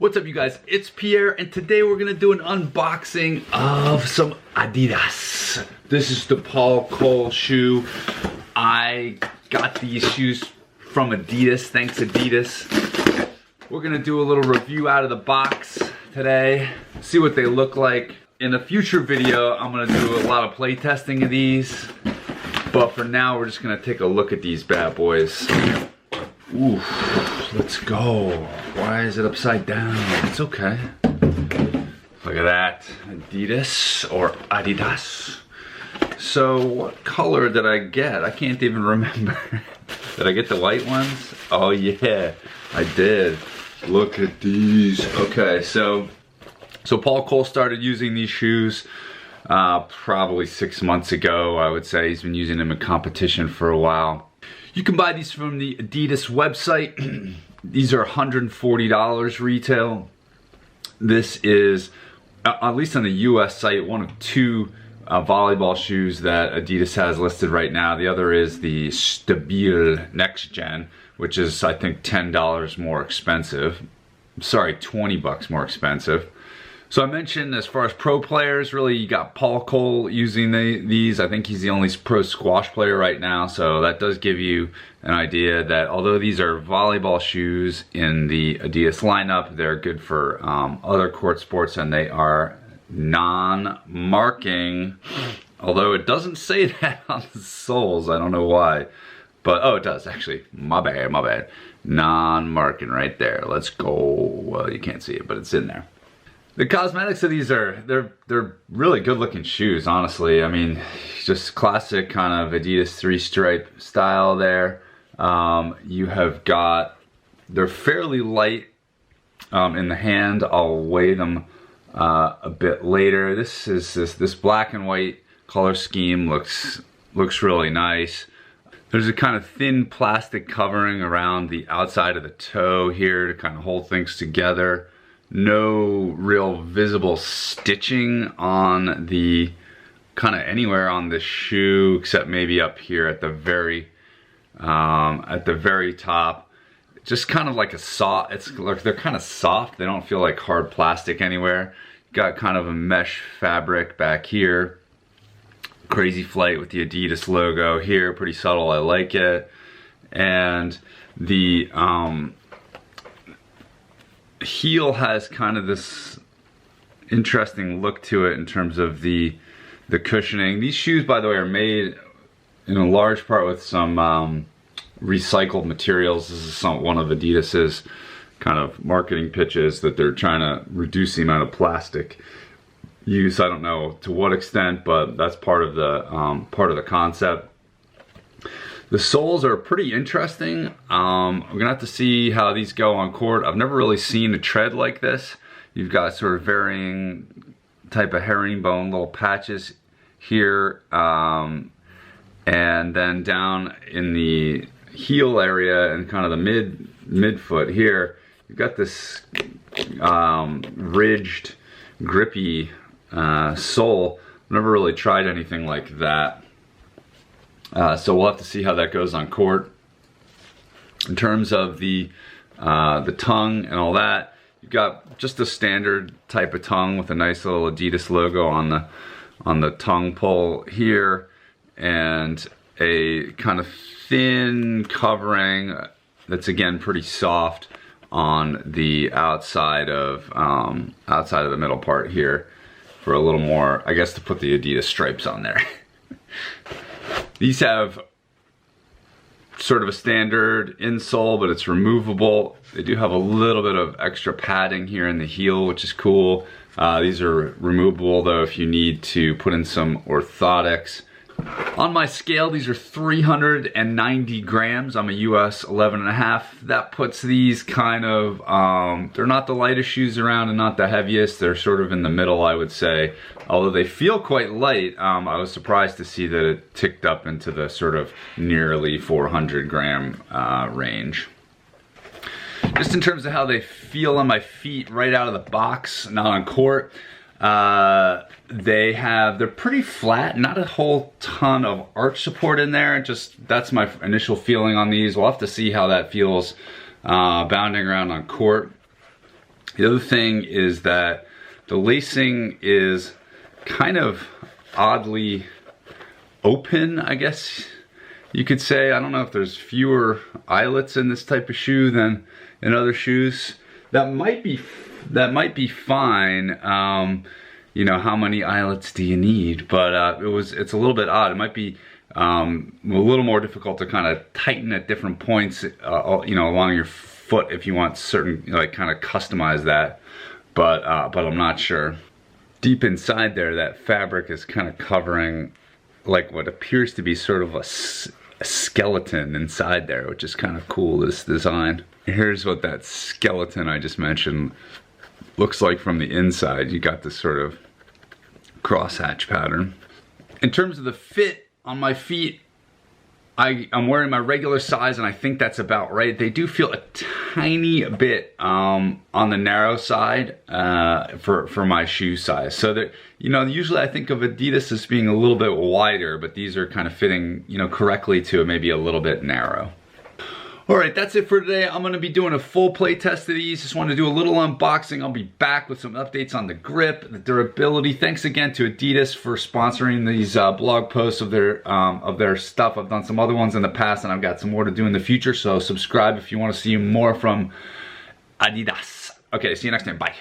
What's up, you guys? It's Pierre, and today we're gonna do an unboxing of some Adidas. This is the Paul Coll shoe. I got these shoes from Adidas, thanks Adidas. We're gonna do a little review out of the box today, see what they look like. In a future video, I'm gonna do a lot of play testing of these, but for now, we're just gonna take a look at these bad boys. Ooh, let's go. Why is it upside down? It's okay. Look at that. Adidas or Adidas. So what color did I get? I can't even remember. Did I get the white ones? Oh yeah, I did. Look at these. Okay, so Paul Coll started using these shoes probably 6 months ago. I would say he's been using them in competition for a while. You can buy these from the Adidas website. These are $140 retail. This is, at least on the US site, one of two volleyball shoes that Adidas has listed right now. The other is the Stabile Next Gen, which is, I think, $10 more expensive. Sorry, 20 bucks more expensive. So I mentioned, as far as pro players, really you got Paul Coll using these. I think he's the only pro squash player right now, so that does give you an idea that although these are volleyball shoes in the Adidas lineup, they're good for other court sports, and they are non-marking. Although it doesn't say that on the soles, I don't know why. But, oh, it does actually. My bad, my bad. Non-marking right there. Let's go. Well, you can't see it, but it's in there. The cosmetics of these they're really good looking shoes, honestly. I mean, just classic kind of Adidas 3-stripe style there. You have got, they're fairly light in the hand. I'll weigh them a bit later. This black and white color scheme looks really nice. There's a kind of thin plastic covering around the outside of the toe here to kind of hold things together. No real visible stitching on the kind of anywhere on the shoe except maybe up here at the very top. Just kind of like a soft. It's like they're kind of soft. They don't feel like hard plastic anywhere. Got kind of a mesh fabric back here. Crazyflight with the Adidas logo here. Pretty subtle. I like it. And the heel has kind of this interesting look to it in terms of the cushioning. These shoes, by the way, are made in a large part with some recycled materials. This is one of Adidas's kind of marketing pitches, that they're trying to reduce the amount of plastic use. I don't know to what extent, but that's part of the concept. The soles are pretty interesting. We're gonna have to see how these go on court. I've never really seen a tread like this. You've got sort of varying type of herringbone little patches here, and then down in the heel area and kind of the midfoot here, you've got this ridged, grippy sole. I've never really tried anything like that. So we'll have to see how that goes on court. In terms of the tongue and all that, you've got just a standard type of tongue with a nice little Adidas logo on the tongue pull here, and a kind of thin covering that's again pretty soft on the outside of the middle part here, for a little more, I guess, to put the Adidas stripes on there. These have sort of a standard insole, but it's removable. They do have a little bit of extra padding here in the heel, which is cool. These are removable though if you need to put in some orthotics. On my scale, these are 390 grams. I'm a US 11.5. That puts these kind of, they're not the lightest shoes around and not the heaviest. They're sort of in the middle, I would say. Although they feel quite light, I was surprised to see that it ticked up into the sort of nearly 400 gram range. Just in terms of how they feel on my feet right out of the box, not on court, they're pretty flat, not a whole ton of arch support in there. Just, that's my initial feeling on these. We'll have to see how that feels bounding around on court. The other thing is that the lacing is kind of oddly open, I guess you could say. I don't know if there's fewer eyelets in this type of shoe than in other shoes. That might be fine. You know, how many eyelets do you need? But it's a little bit odd. It might be a little more difficult to kind of tighten at different points, you know, along your foot if you want certain, like, kind of customize that. But I'm not sure. Deep inside there, that fabric is kind of covering like what appears to be sort of a skeleton inside there, which is kind of cool, this design. Here's what that skeleton I just mentioned looks like from the inside. You got this sort of crosshatch pattern. In terms of the fit on my feet, I'm wearing my regular size, and I think that's about right. They do feel a tiny bit on the narrow side for my shoe size. So that, you know, usually I think of Adidas as being a little bit wider, but these are kind of fitting, you know, correctly to maybe a little bit narrow. Alright, that's it for today. I'm going to be doing a full play test of these. Just wanted to do a little unboxing. I'll be back with some updates on the grip, the durability. Thanks again to Adidas for sponsoring these blog posts of their stuff. I've done some other ones in the past, and I've got some more to do in the future. So subscribe if you want to see more from Adidas. Okay, see you next time. Bye.